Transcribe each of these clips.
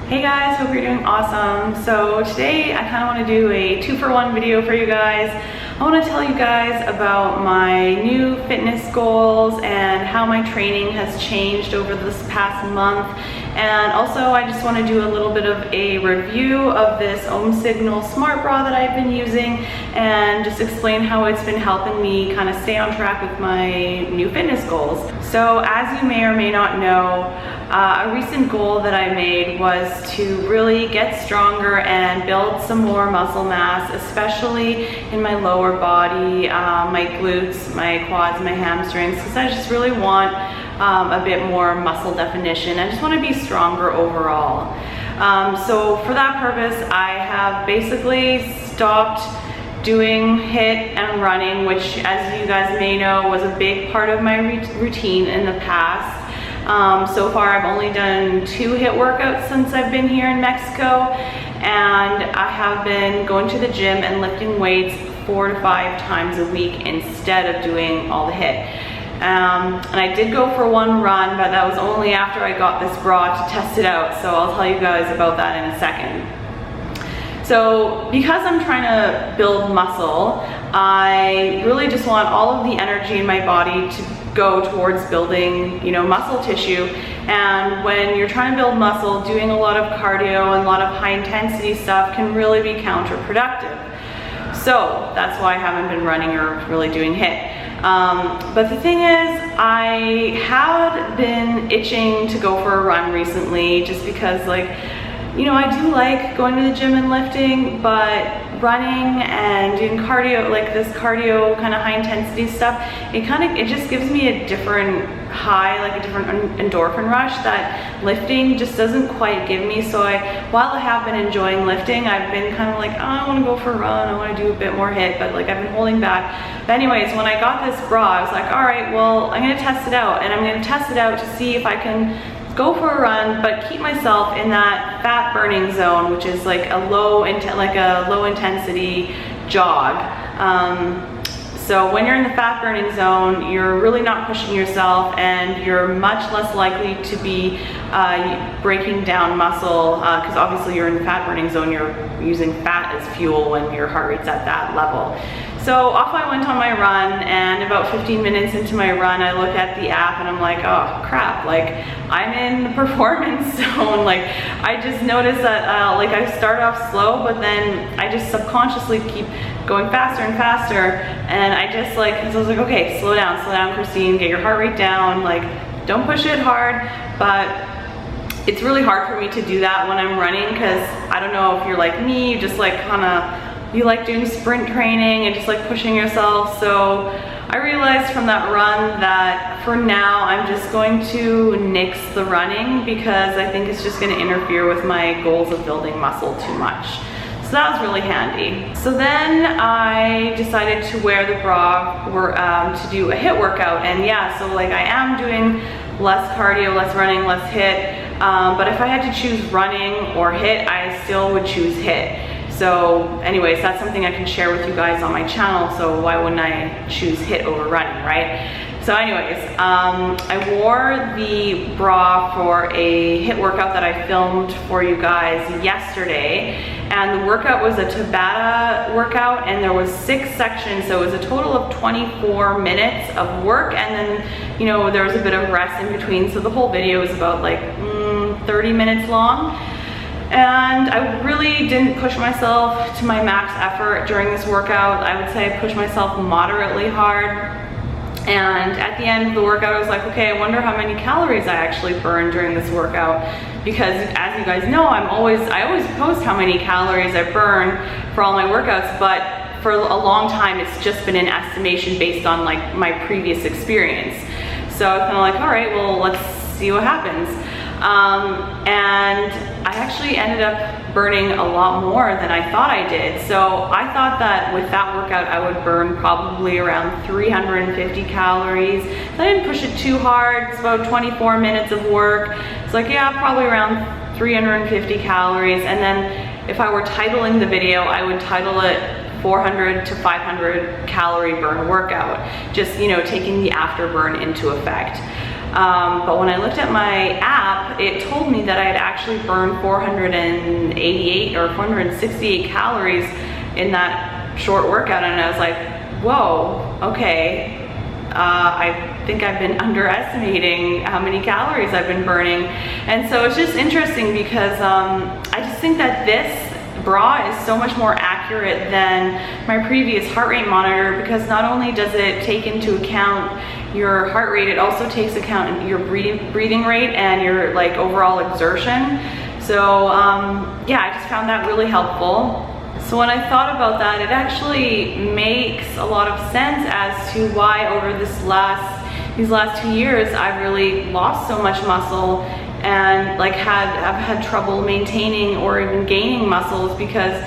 Hey guys, hope you're doing awesome. So today I kind of want to do a 2-for-1 video for you guys. I want to tell you guys about my new fitness goals and how my training has changed over this past month. And also I just want to do a little bit of a review of this OMsignal Smartbra that I've been using and just explain how it's been helping me kind of stay on track with my new fitness goals. So as you may or may not know, a recent goal that I made was to really get stronger and build some more muscle mass, especially in my lower body, my glutes, my quads, my hamstrings, because I just really want a bit more muscle definition. I just want to be stronger overall. So for that purpose, I have basically stopped doing HIIT and running, which, as you guys may know, was a big part of my routine in the past. So far I've only done 2 HIIT workouts since I've been here in Mexico, and I have been going to the gym and lifting weights 4 to 5 times a week instead of doing all the HIIT. And I did go for 1 run, but that was only after I got this bra to test it out, so I'll tell you guys about that in a second. So because I'm trying to build muscle, I really just want all of the energy in my body to go towards building, muscle tissue. And when you're trying to build muscle, doing a lot of cardio and a lot of high intensity stuff can really be counterproductive. So that's why I haven't been running or really doing HIIT. But the thing is, I had been itching to go for a run recently just because, I do like going to the gym and lifting, but running and doing cardio, like this cardio kind of high intensity stuff, it just gives me a different high, like a different endorphin rush that lifting just doesn't quite give me. So while I have been enjoying lifting, I've been kind of like, oh, I want to go for a run, I want to do a bit more HIIT, but I've been holding back. But anyways, when I got this bra, I was like, all right, well, I'm going to test it out, and I'm going to test it out to see if I can go for a run, but keep myself in that fat burning zone, which is like a low intensity jog. So when you're in the fat burning zone, you're really not pushing yourself, and you're much less likely to be breaking down muscle, because obviously you're in the fat burning zone, you're using fat as fuel when your heart rate's at that level. So off I went on my run, and about 15 minutes into my run, I look at the app and I'm like, oh crap, I'm in the performance zone. I just noticed that I start off slow, but then I just subconsciously keep going faster and faster, and so I was like, okay, slow down, Christine, get your heart rate down, don't push it hard. But it's really hard for me to do that when I'm running, because I don't know if you're like me, you just you like doing sprint training and just pushing yourself. So I realized from that run that for now I'm just going to nix the running, because I think it's just going to interfere with my goals of building muscle too much. So that was really handy. So then I decided to wear the bra to do a HIIT workout, and yeah, so I am doing less cardio, less running, less HIIT, but if I had to choose running or HIIT, I still would choose HIIT. So anyways, that's something I can share with you guys on my channel, so why wouldn't I choose HIIT over running, right? So anyways, I wore the bra for a HIIT workout that I filmed for you guys yesterday, and the workout was a Tabata workout, and there was 6 sections, so it was a total of 24 minutes of work, and then, there was a bit of rest in between, so the whole video was about 30 minutes long. And I really didn't push myself to my max effort during this workout. I would say I pushed myself moderately hard. And at the end of the workout, I was like, okay, I wonder how many calories I actually burned during this workout. Because as you guys know, I always post how many calories I burn for all my workouts, but for a long time, it's just been an estimation based on my previous experience. So I was kind of like, all right, well, let's see what happens. And I actually ended up burning a lot more than I thought I did. So I thought that with that workout I would burn probably around 350 calories. So I didn't push it too hard. It's about 24 minutes of work. It's yeah, probably around 350 calories. And then if I were titling the video, I would title it 400 to 500 calorie burn workout, just taking the afterburn into effect. But when I looked at my app, it told me that I had actually burned 488 or 468 calories in that short workout, and I was like, whoa, okay. I think I've been underestimating how many calories I've been burning. And so it's just interesting because I just think that this bra is so much more accurate than my previous heart rate monitor, because not only does it take into account your heart rate, it also takes account your breathing rate and your like overall exertion. So yeah, I just found that really helpful. So when I thought about that, it actually makes a lot of sense as to why over these last 2 years I've really lost so much muscle and like I've had trouble maintaining or even gaining muscles, because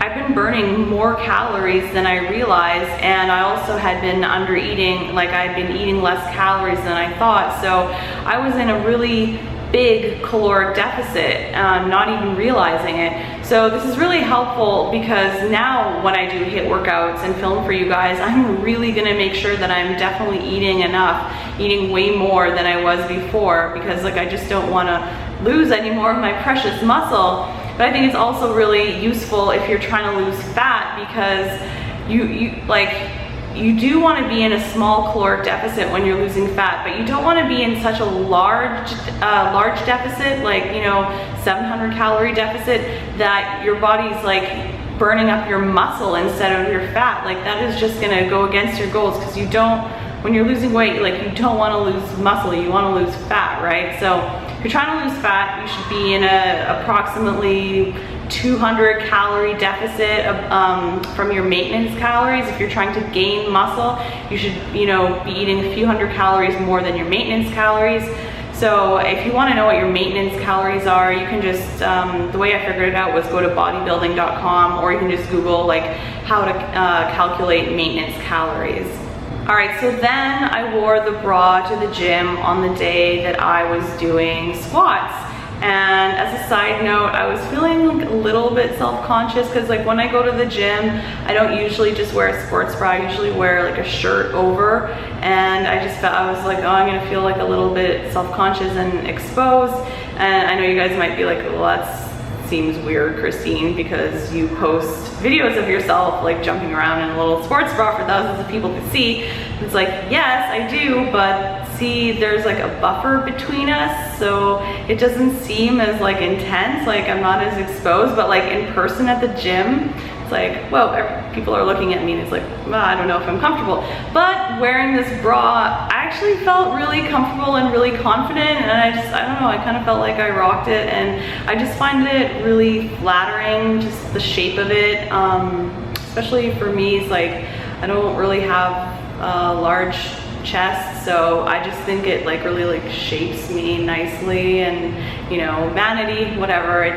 I've been burning more calories than I realized, and I also had been under eating, like I'd been eating less calories than I thought. So I was in a really big caloric deficit, not even realizing it. So this is really helpful, because now when I do HIIT workouts and film for you guys, I'm really gonna make sure that I'm definitely eating enough, eating way more than I was before, because like I just don't wanna lose any more of my precious muscle. But I think it's also really useful if you're trying to lose fat, because you do want to be in a small caloric deficit when you're losing fat, but you don't want to be in such a large deficit, like, you know, 700 calorie deficit, that your body's like burning up your muscle instead of your fat. Like that is just going to go against your goals, because you don't, when you're losing weight, like you don't want to lose muscle, you want to lose fat, right? So if you're trying to lose fat, you should be in a approximately 200 calorie deficit from your maintenance calories. If you're trying to gain muscle, you should, you know, be eating a few hundred calories more than your maintenance calories. So if you want to know what your maintenance calories are, you can just, the way I figured it out was go to bodybuilding.com, or you can just Google like how to calculate maintenance calories. All right, so then I wore the bra to the gym on the day that I was doing squats. And as a side note, I was feeling like a little bit self-conscious, because like when I go to the gym, I don't usually just wear a sports bra, I usually wear like a shirt over. And I just felt, I was like, oh, I'm gonna feel like a little bit self-conscious and exposed. And I know you guys might be like, well, that seems weird, Christine, because you post videos of yourself like jumping around in a little sports bra for thousands of people to see. It's like, yes, I do, but see, there's like a buffer between us, so it doesn't seem as like intense, like I'm not as exposed. But like in person at the gym, it's like, well, people are looking at me and it's like, well, I don't know if I'm comfortable. But wearing this bra, I actually felt really comfortable and really confident, and I don't know, I kind of felt like I rocked it, and I just find it really flattering, just the shape of it, especially for me. It's like, I don't really have a large chest, so I just think it like really like shapes me nicely, and you know, vanity, whatever, it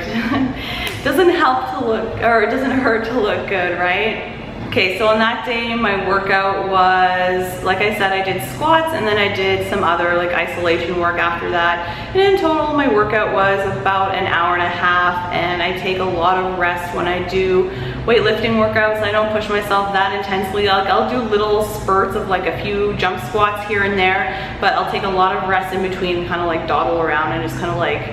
doesn't help to look, or it doesn't hurt to look good, right? Okay, so on that day, my workout was, like I said, I did squats, and then I did some other like isolation work after that. And in total, my workout was about an hour and a half, and I take a lot of rest when I do weightlifting workouts. I don't push myself that intensely. Like I'll do little spurts of like a few jump squats here and there, but I'll take a lot of rest in between, kind of like dawdle around and just kind of like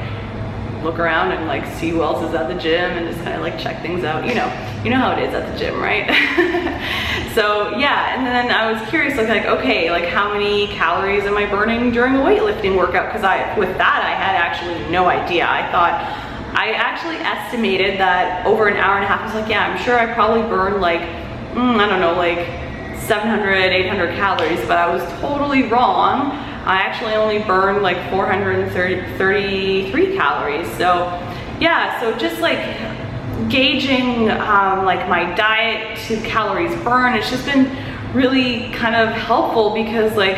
look around and like see who else is at the gym, and just kind of like check things out. You know how it is at the gym, right? So yeah, and then I was curious, like okay, like how many calories am I burning during a weightlifting workout? Because with that I had actually no idea. I actually estimated that over an hour and a half. I was like, yeah, I'm sure I probably burned like, I don't know, like 700, 800 calories, but I was totally wrong. I actually only burned like 433 calories. So yeah, so just like gauging like my diet to calories burned, it's just been really kind of helpful, because like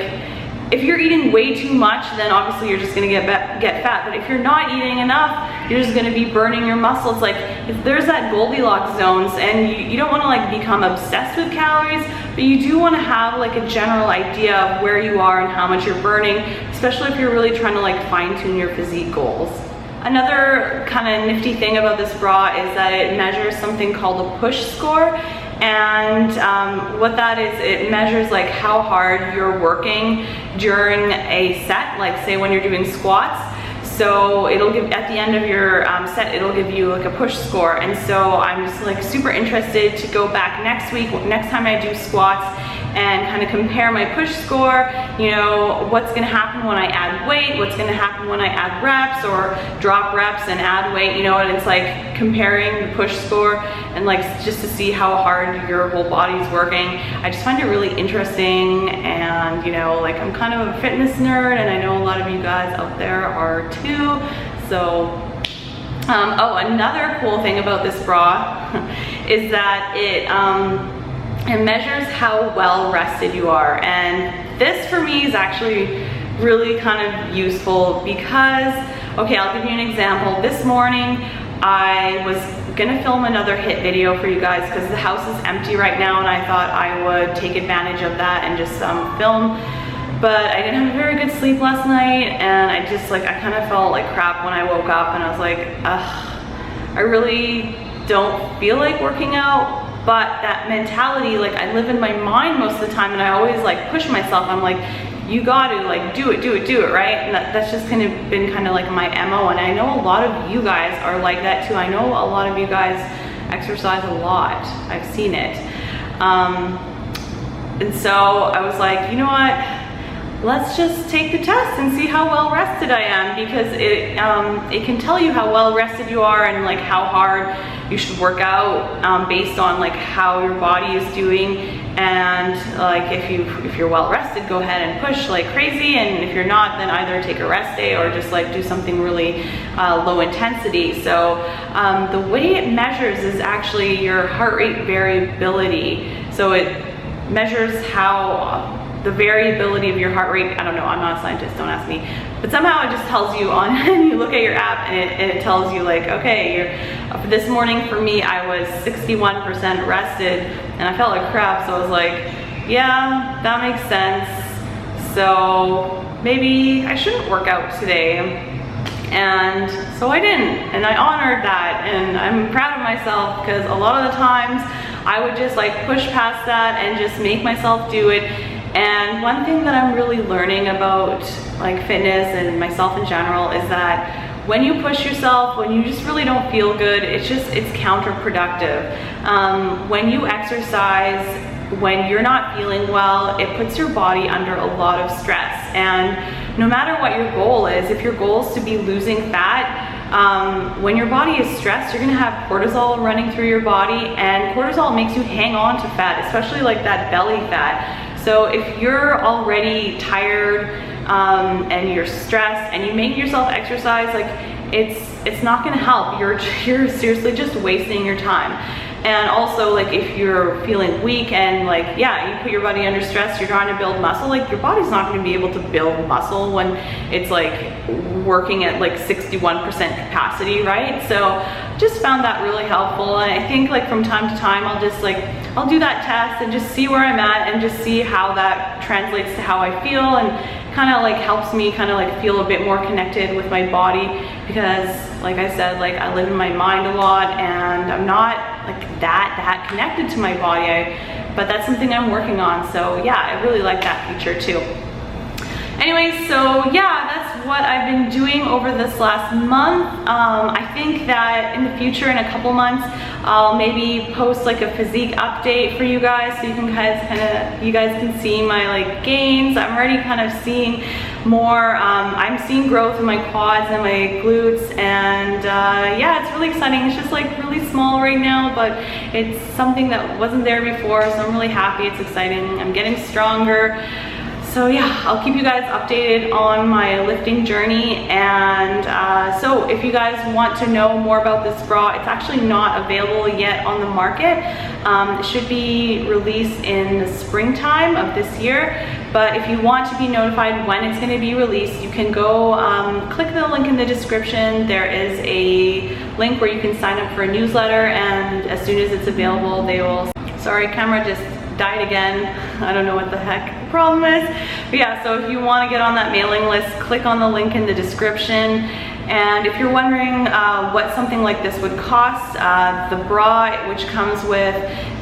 if you're eating way too much, then obviously you're just gonna get fat. But if you're not eating enough, you're just gonna be burning your muscles. Like if there's that Goldilocks zones, and you don't wanna like become obsessed with calories, but you do wanna have like a general idea of where you are and how much you're burning, especially if you're really trying to like fine tune your physique goals. Another kind of nifty thing about this bra is that it measures something called a push score. And what that is, it measures like how hard you're working during a set, like say when you're doing squats. So it'll give, at the end of your set, it'll give you like a push score. And so I'm just like super interested to go back next week, next time I do squats, and kind of compare my push score, you know, what's gonna happen when I add weight, what's gonna happen when I add reps or drop reps and add weight, you know, and it's like comparing the push score and like just to see how hard your whole body's working. I just find it really interesting, and you know, like I'm kind of a fitness nerd, and I know a lot of you guys out there are too. So oh, another cool thing about this bra is that it measures how well rested you are. And this for me is actually really kind of useful because, okay, I'll give you an example. This morning I was gonna film another HIIT video for you guys because the house is empty right now, and I thought I would take advantage of that and just film. But I didn't have a very good sleep last night, and I just like, I kind of felt like crap when I woke up, and I was like, ugh, I really don't feel like working out. But that mentality, like I live in my mind most of the time, and I always like push myself. I'm like, you gotta like do it, right? And that's just kind of been kind of like my MO. And I know a lot of you guys are like that too. I know a lot of you guys exercise a lot. I've seen it. And so I was like, you know what? Let's just take the test and see how well rested I am, because it can tell you how well rested you are and like how hard you should work out based on like how your body is doing. And like if you're well rested, go ahead and push like crazy, and if you're not, then either take a rest day or just like do something really low intensity. So the way it measures is actually your heart rate variability. So it measures how the variability of your heart rate. I don't know, I'm not a scientist, don't ask me, but somehow it just tells you on, and you look at your app and it tells you like, okay, this morning for me, I was 61% rested, and I felt like crap, so I was like, yeah, that makes sense. So maybe I shouldn't work out today. And so I didn't, and I honored that, and I'm proud of myself, because a lot of the times I would just like push past that and just make myself do it. And one thing that I'm really learning about like fitness and myself in general is that when you push yourself, when you just really don't feel good, it's counterproductive. When you exercise, when you're not feeling well, it puts your body under a lot of stress. And no matter what your goal is, if your goal is to be losing fat, when your body is stressed, you're gonna have cortisol running through your body, and cortisol makes you hang on to fat, especially like that belly fat. So if you're already tired and you're stressed and you make yourself exercise, like it's not gonna help. You're seriously just wasting your time. And also, like if you're feeling weak and like, yeah, you put your body under stress, you're trying to build muscle, like your body's not gonna be able to build muscle when it's like working at like 61% capacity, right? So just found that really helpful. And I think like from time to time, I'll do that test and just see where I'm at and just see how that translates to how I feel, and kind of like helps me kind of like feel a bit more connected with my body, because like I said, like I live in my mind a lot, and I'm not like that connected to my body, but that's something I'm working on. So yeah, I really like that feature too. Anyway, so yeah, that's what I've been doing over this last month. I think that in the future, in a couple months, I'll maybe post like a physique update for you guys, so you guys can see my like gains. I'm already kind of seeing more. I'm seeing growth in my quads and my glutes, and yeah, it's really exciting. It's just like really small right now, but it's something that wasn't there before, so I'm really happy. It's exciting. I'm getting stronger. So yeah, I'll keep you guys updated on my lifting journey. And so if you guys want to know more about this bra, it's actually not available yet on the market. It should be released in the springtime of this year. But if you want to be notified when it's going to be released, you can go click the link in the description. There is a link where you can sign up for a newsletter, and as soon as it's available, they will... Sorry, camera just died again. I don't know what the heck the problem is. But yeah, so if you want to get on that mailing list, click on the link in the description, And if you're wondering what something like this would cost, the bra, which comes with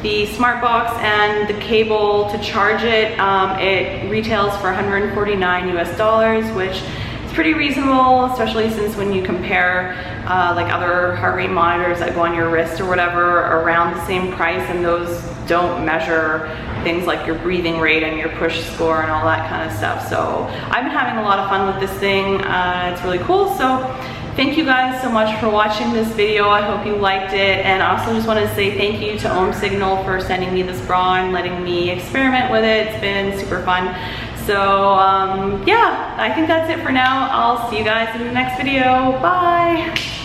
the smart box and the cable to charge it, it retails for $149 US, which is pretty reasonable, especially since when you compare like other heart rate monitors that go on your wrist or whatever around the same price, and those don't measure things like your breathing rate and your push score and all that kind of stuff. So I've been having a lot of fun with this thing. It's really cool. So thank you guys so much for watching this video. I hope you liked it. And I also just want to say thank you to OMsignal for sending me this bra and letting me experiment with it. It's been super fun. So yeah, I think that's it for now. I'll see you guys in the next video. Bye.